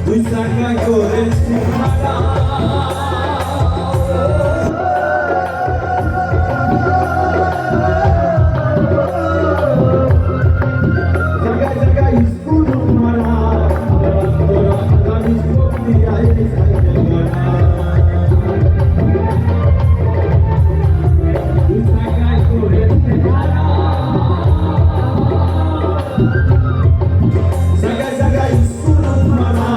তুই সাকা করেছি ভাড়া জায়গায় জায়গায় স্কুল মারা তোরা গাড়ি স্কুল আই সাইকেল মারা তুই সাকা করেছি ভাড়া জায়গায় জায়গায় স্কুল মারা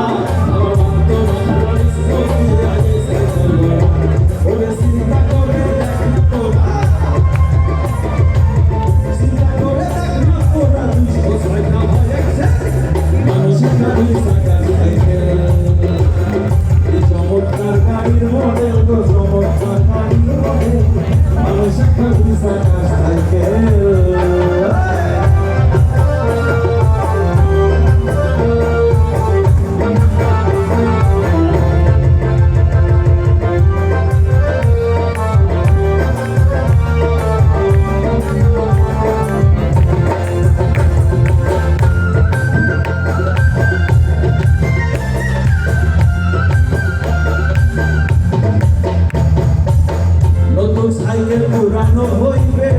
সাইকেল পুরানো হইবে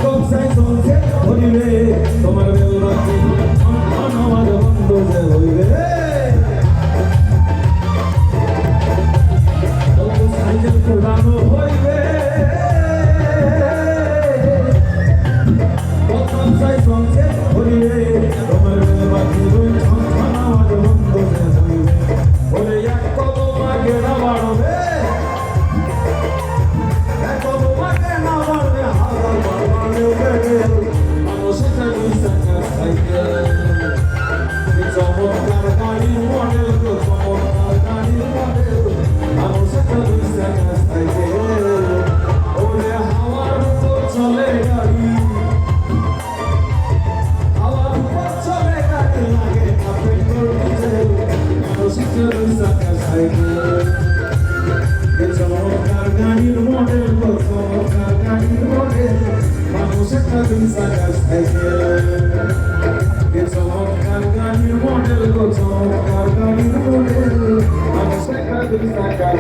কম সাইকেল হইবে তোমার বেউরাতি আমার বন্ধ যে হইবে সাইকেল পুরানো হইবে কম সাইকেল হইবে তোমার বেউরাতি আমার বন্ধ যে হইবে ওরে এক কদম আগে না বাড়বে এক কদম আগে না বাড়বে হাজার বাড়বে ওকে মানুষের সাইকেল সাইকেল চমৎকার গাড়ির মডেল তো চমৎকার গাড়ির মডেল মানুষের সাইকেল সাইকেল ওরে হাওয়ার উপর চলে গাড়ি হাওয়ার উপর চলে গাড়ি লাগে না পেট্রোল ডিজেল মানুষের সাইকেল সাইকেল চমৎকার গাড়ির মডেল তো চমৎকার গাড়ির মডেল মানুষের সাইকেল সাইকেল চমৎকার গাড়ির মডেল তো চমৎকার গাড়ির মডেল মানুষের সাইকেল সাইকেল